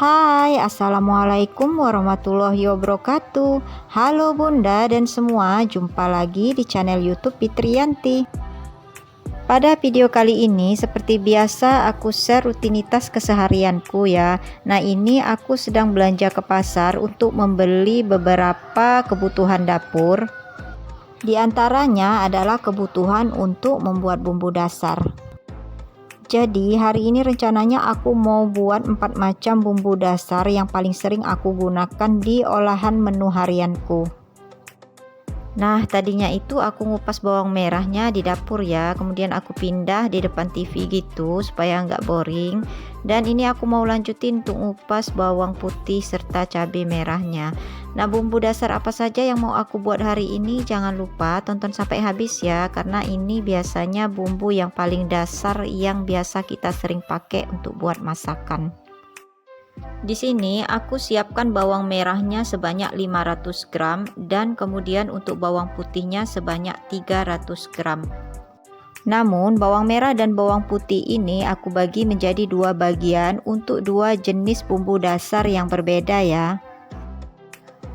Hai, assalamualaikum warahmatullahi wabarakatuh. Halo Bunda dan semua, jumpa lagi di channel YouTube Fitriyanti. Pada video kali ini, seperti biasa aku share rutinitas keseharianku ya. Nah, ini aku sedang belanja ke pasar untuk membeli beberapa kebutuhan dapur. Di antaranya adalah kebutuhan untuk membuat bumbu dasar. Jadi hari ini rencananya aku mau buat 4 macam bumbu dasar yang paling sering aku gunakan di olahan menu harianku. Nah, tadinya itu aku ngupas bawang merahnya di dapur ya, kemudian aku pindah di depan TV gitu supaya nggak boring. Dan ini aku mau lanjutin untuk ngupas bawang putih serta cabai merahnya. Nah, bumbu dasar apa saja yang mau aku buat hari ini, jangan lupa tonton sampai habis ya, karena ini biasanya bumbu yang paling dasar yang biasa kita sering pakai untuk buat masakan. Di sini aku siapkan bawang merahnya sebanyak 500 gram dan kemudian untuk bawang putihnya sebanyak 300 gram. Namun bawang merah dan bawang putih ini aku bagi menjadi dua bagian untuk dua jenis bumbu dasar yang berbeda ya.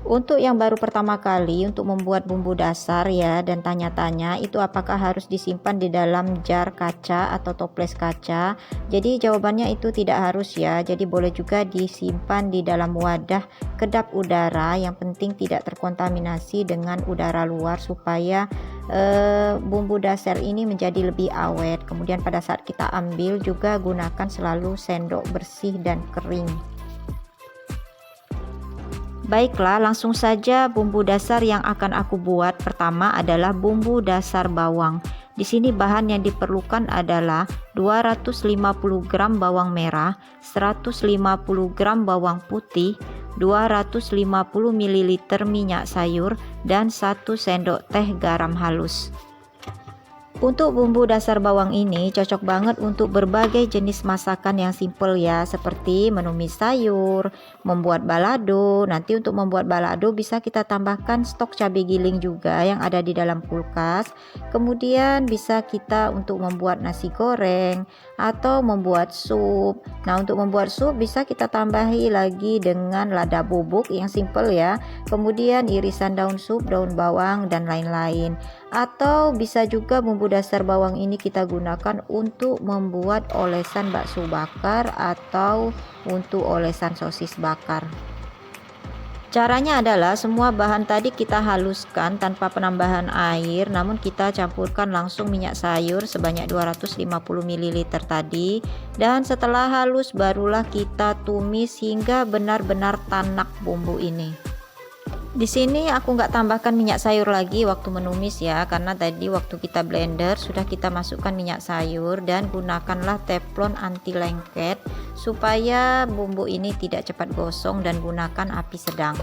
Untuk yang baru pertama kali untuk membuat bumbu dasar ya dan tanya-tanya itu apakah harus disimpan di dalam jar kaca atau toples kaca. Jadi jawabannya itu tidak harus ya. Jadi boleh juga disimpan di dalam wadah kedap udara, yang penting tidak terkontaminasi dengan udara luar supaya bumbu dasar ini menjadi lebih awet. Kemudian pada saat kita ambil juga gunakan selalu sendok bersih dan kering. Baiklah, langsung saja bumbu dasar yang akan aku buat. Pertama adalah bumbu dasar bawang. Di sini bahan yang diperlukan adalah 250 gram bawang merah, 150 gram bawang putih, 250 ml minyak sayur, dan 1 sendok teh garam halus. Untuk bumbu dasar bawang ini cocok banget untuk berbagai jenis masakan yang simple ya, seperti menumis sayur, membuat balado. Nanti untuk membuat balado bisa kita tambahkan stok cabai giling juga yang ada di dalam kulkas. Kemudian bisa kita untuk membuat nasi goreng atau membuat sup. Nah, untuk membuat sup bisa kita tambahi lagi dengan lada bubuk yang simple ya. Kemudian irisan daun sup, daun bawang, dan lain-lain. Atau bisa juga bumbu dasar bawang ini kita gunakan untuk membuat olesan bakso bakar atau untuk olesan sosis bakar. Caranya adalah semua bahan tadi kita haluskan tanpa penambahan air, namun kita campurkan langsung minyak sayur sebanyak 250 ml tadi, dan setelah halus barulah kita tumis hingga benar-benar tanak bumbu ini. Di sini aku nggak tambahkan minyak sayur lagi waktu menumis ya, karena tadi waktu kita blender sudah kita masukkan minyak sayur, dan gunakanlah teflon anti lengket supaya bumbu ini tidak cepat gosong, dan gunakan api sedang.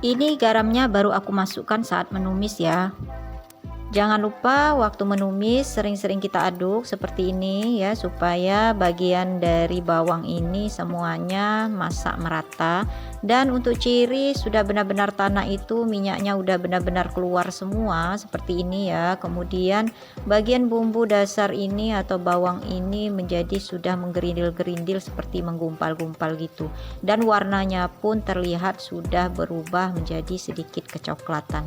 Ini garamnya baru aku masukkan saat menumis ya. Jangan lupa waktu menumis sering-sering kita aduk seperti ini ya, supaya bagian dari bawang ini semuanya masak merata. Dan untuk ciri sudah benar-benar tanak itu minyaknya udah benar-benar keluar semua seperti ini ya. Kemudian bagian bumbu dasar ini atau bawang ini menjadi sudah menggerindil-gerindil seperti menggumpal-gumpal gitu. Dan warnanya pun terlihat sudah berubah menjadi sedikit kecoklatan.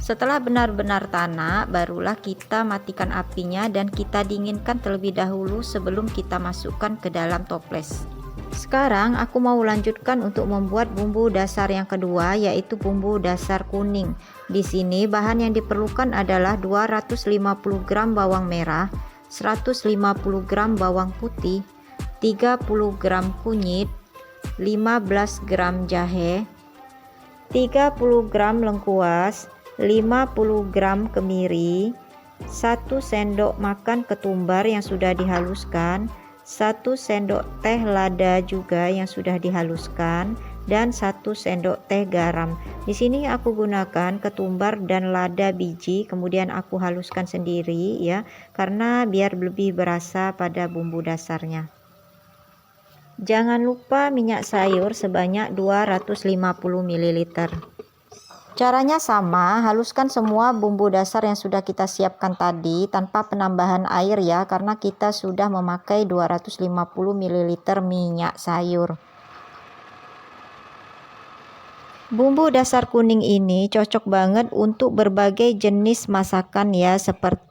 Setelah benar-benar tanak, barulah kita matikan apinya dan kita dinginkan terlebih dahulu sebelum kita masukkan ke dalam toples. Sekarang aku mau lanjutkan untuk membuat bumbu dasar yang kedua, yaitu bumbu dasar kuning. Di sini bahan yang diperlukan adalah 250 gram bawang merah, 150 gram bawang putih, 30 gram kunyit, 15 gram jahe, 30 gram lengkuas, 50 gram kemiri, 1 sendok makan ketumbar yang sudah dihaluskan, 1 sendok teh lada juga yang sudah dihaluskan, dan 1 sendok teh garam. Di sini aku gunakan ketumbar dan lada biji, kemudian aku haluskan sendiri ya, karena biar lebih berasa pada bumbu dasarnya. Jangan lupa minyak sayur sebanyak 250 ml. Caranya sama, haluskan semua bumbu dasar yang sudah kita siapkan tadi tanpa penambahan air ya, karena kita sudah memakai 250 ml minyak sayur. Bumbu dasar kuning ini cocok banget untuk berbagai jenis masakan ya, seperti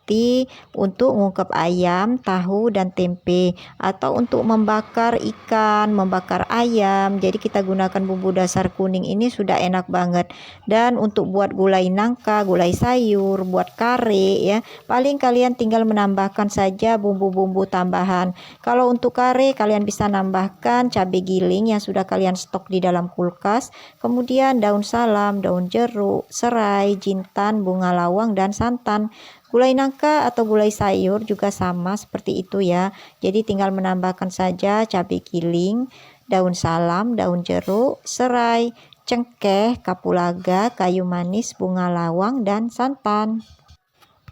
untuk ngungkep ayam, tahu, dan tempe, atau untuk membakar ikan, membakar ayam. Jadi kita gunakan bumbu dasar kuning ini sudah enak banget. Dan untuk buat gulai nangka, gulai sayur, buat kare ya, paling kalian tinggal menambahkan saja bumbu-bumbu tambahan. Kalau untuk kare kalian bisa nambahkan cabai giling yang sudah kalian stok di dalam kulkas, kemudian daun salam, daun jeruk, serai, jintan, bunga lawang, dan santan. Gulai nangka atau gulai sayur juga sama seperti itu ya. Jadi tinggal menambahkan saja cabai giling, daun salam, daun jeruk, serai, cengkeh, kapulaga, kayu manis, bunga lawang, dan santan.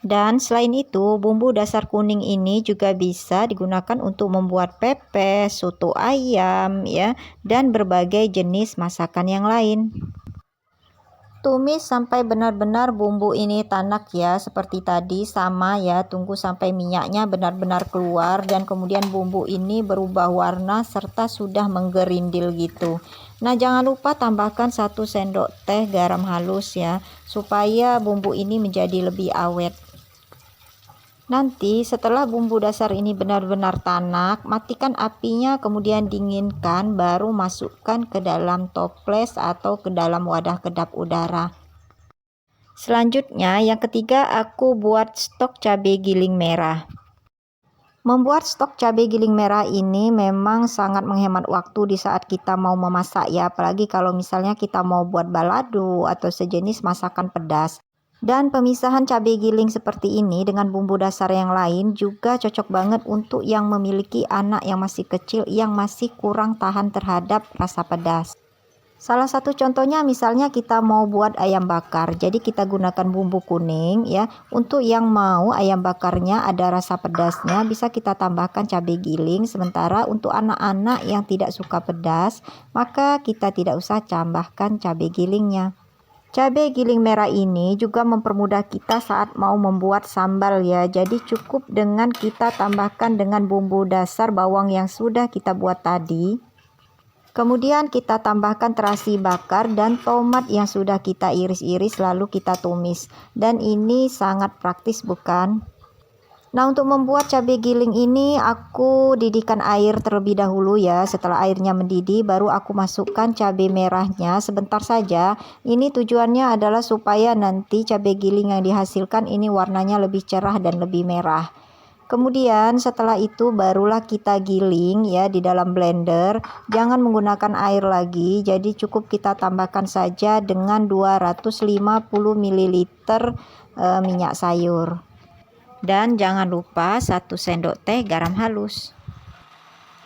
Dan selain itu, bumbu dasar kuning ini juga bisa digunakan untuk membuat pepes, soto ayam ya, dan berbagai jenis masakan yang lain. Tumis sampai benar-benar bumbu ini tanak ya, seperti tadi sama ya, tunggu sampai minyaknya benar-benar keluar dan kemudian bumbu ini berubah warna serta sudah menggerindil gitu. Nah, jangan lupa tambahkan 1 sendok teh garam halus ya, supaya bumbu ini menjadi lebih awet. Nanti setelah bumbu dasar ini benar-benar tanak, matikan apinya, kemudian dinginkan, baru masukkan ke dalam toples atau ke dalam wadah kedap udara. Selanjutnya yang ketiga, aku buat stok cabai giling merah. Membuat stok cabai giling merah ini memang sangat menghemat waktu di saat kita mau memasak ya, apalagi kalau misalnya kita mau buat balado atau sejenis masakan pedas. Dan pemisahan cabai giling seperti ini dengan bumbu dasar yang lain juga cocok banget untuk yang memiliki anak yang masih kecil yang masih kurang tahan terhadap rasa pedas. Salah satu contohnya misalnya kita mau buat ayam bakar, jadi kita gunakan bumbu kuning ya. Untuk yang mau ayam bakarnya ada rasa pedasnya bisa kita tambahkan cabai giling, sementara untuk anak-anak yang tidak suka pedas maka kita tidak usah tambahkan cabai gilingnya. Cabai giling merah ini juga mempermudah kita saat mau membuat sambal ya. Jadi cukup dengan kita tambahkan dengan bumbu dasar bawang yang sudah kita buat tadi. Kemudian kita tambahkan terasi bakar dan tomat yang sudah kita iris-iris lalu kita tumis. Dan ini sangat praktis bukan? Nah, untuk membuat cabai giling ini aku didihkan air terlebih dahulu ya. Setelah airnya mendidih baru aku masukkan cabai merahnya sebentar saja. Ini tujuannya adalah supaya nanti cabai giling yang dihasilkan ini warnanya lebih cerah dan lebih merah. Kemudian setelah itu barulah kita giling ya di dalam blender. Jangan menggunakan air lagi, jadi cukup kita tambahkan saja dengan 250 ml minyak sayur. Dan jangan lupa 1 sendok teh garam halus.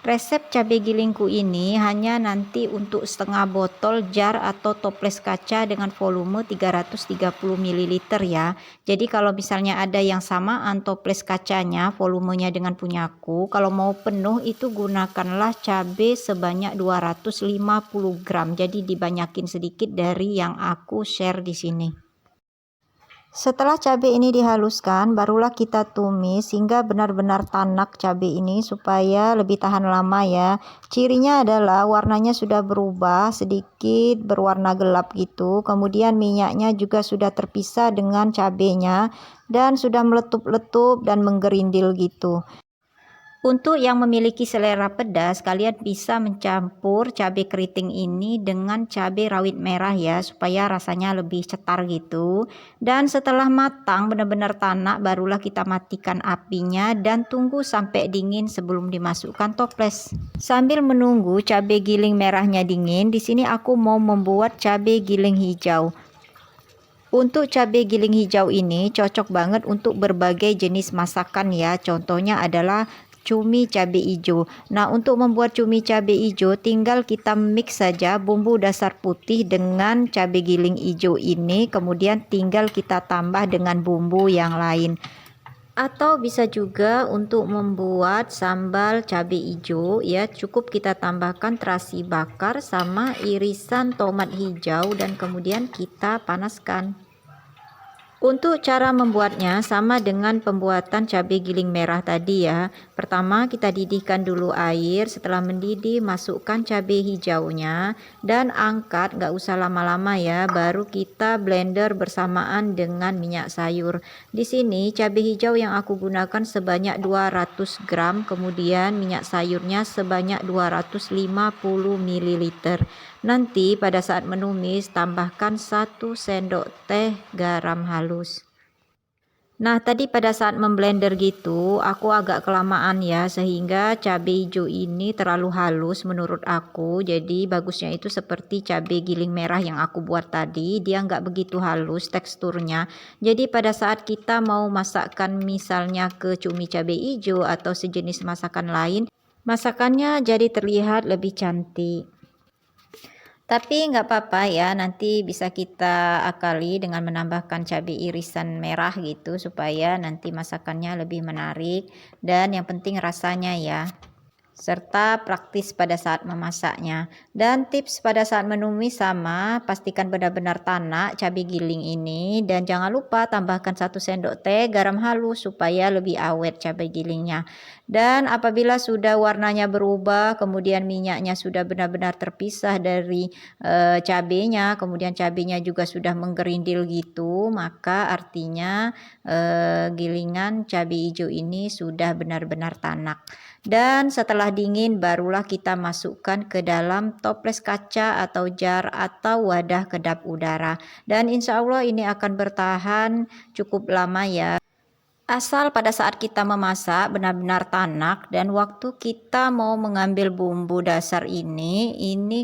Resep cabai gilingku ini hanya nanti untuk setengah botol jar atau toples kaca dengan volume 330 ml ya. Jadi kalau misalnya ada yang samaan toples kacanya volumenya dengan punyaku, kalau mau penuh itu gunakanlah cabai sebanyak 250 gram. Jadi dibanyakin sedikit dari yang aku share di sini. Setelah cabai ini dihaluskan, barulah kita tumis hingga benar-benar tanak cabai ini supaya lebih tahan lama ya. Cirinya adalah warnanya sudah berubah sedikit berwarna gelap gitu. Kemudian minyaknya juga sudah terpisah dengan cabainya dan sudah meletup-letup dan menggerindil gitu. Untuk yang memiliki selera pedas, kalian bisa mencampur cabai keriting ini dengan cabai rawit merah ya, supaya rasanya lebih cetar gitu. Dan setelah matang benar-benar tanak, barulah kita matikan apinya dan tunggu sampai dingin sebelum dimasukkan toples. Sambil menunggu cabai giling merahnya dingin, di sini aku mau membuat cabai giling hijau. Untuk cabai giling hijau ini cocok banget untuk berbagai jenis masakan ya. Contohnya adalah cumi cabai hijau. Nah, untuk membuat cumi cabai hijau tinggal kita mix saja bumbu dasar putih dengan cabai giling hijau ini, kemudian tinggal kita tambah dengan bumbu yang lain. Atau bisa juga untuk membuat sambal cabai hijau ya, cukup kita tambahkan terasi bakar sama irisan tomat hijau dan kemudian kita panaskan. Untuk cara membuatnya sama dengan pembuatan cabai giling merah tadi ya. Pertama kita didihkan dulu air, setelah mendidih masukkan cabai hijaunya dan angkat, nggak usah lama-lama ya, baru kita blender bersamaan dengan minyak sayur. Di sini cabai hijau yang aku gunakan sebanyak 200 gram, kemudian minyak sayurnya sebanyak 250 ml. Nanti pada saat menumis tambahkan 1 sendok teh garam halus. Nah tadi pada saat memblender gitu aku agak kelamaan ya, sehingga cabai hijau ini terlalu halus menurut aku. Jadi bagusnya itu seperti cabai giling merah yang aku buat tadi, dia nggak begitu halus teksturnya. Jadi pada saat kita mau masakkan misalnya ke cumi cabai hijau atau sejenis masakan lain, masakannya jadi terlihat lebih cantik. Tapi nggak apa-apa ya, nanti bisa kita akali dengan menambahkan cabai irisan merah gitu supaya nanti masakannya lebih menarik dan yang penting rasanya ya, serta praktis pada saat memasaknya. Dan tips pada saat menumis sama, pastikan benar-benar tanak cabai giling ini dan jangan lupa tambahkan 1 sendok teh garam halus supaya lebih awet cabai gilingnya. Dan apabila sudah warnanya berubah, kemudian minyaknya sudah benar-benar terpisah dari cabenya, kemudian cabenya juga sudah menggerindil gitu, maka artinya gilingan cabai hijau ini sudah benar-benar tanak. Dan setelah dingin barulah kita masukkan ke dalam toples kaca atau jar atau wadah kedap udara, dan insya Allah ini akan bertahan cukup lama ya, asal pada saat kita memasak benar-benar tanak. Dan waktu kita mau mengambil bumbu dasar ini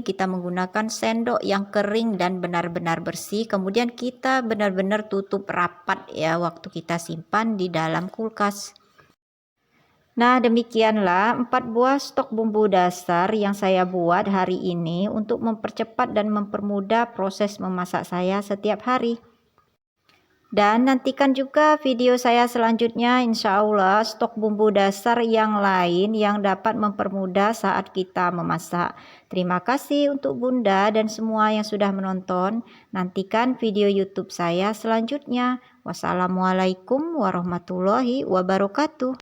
kita menggunakan sendok yang kering dan benar-benar bersih, kemudian kita benar-benar tutup rapat ya waktu kita simpan di dalam kulkas. Nah demikianlah 4 buah stok bumbu dasar yang saya buat hari ini untuk mempercepat dan mempermudah proses memasak saya setiap hari. Dan nantikan juga video saya selanjutnya, insya Allah stok bumbu dasar yang lain yang dapat mempermudah saat kita memasak. Terima kasih untuk Bunda dan semua yang sudah menonton. Nantikan video YouTube saya selanjutnya. Wassalamualaikum warahmatullahi wabarakatuh.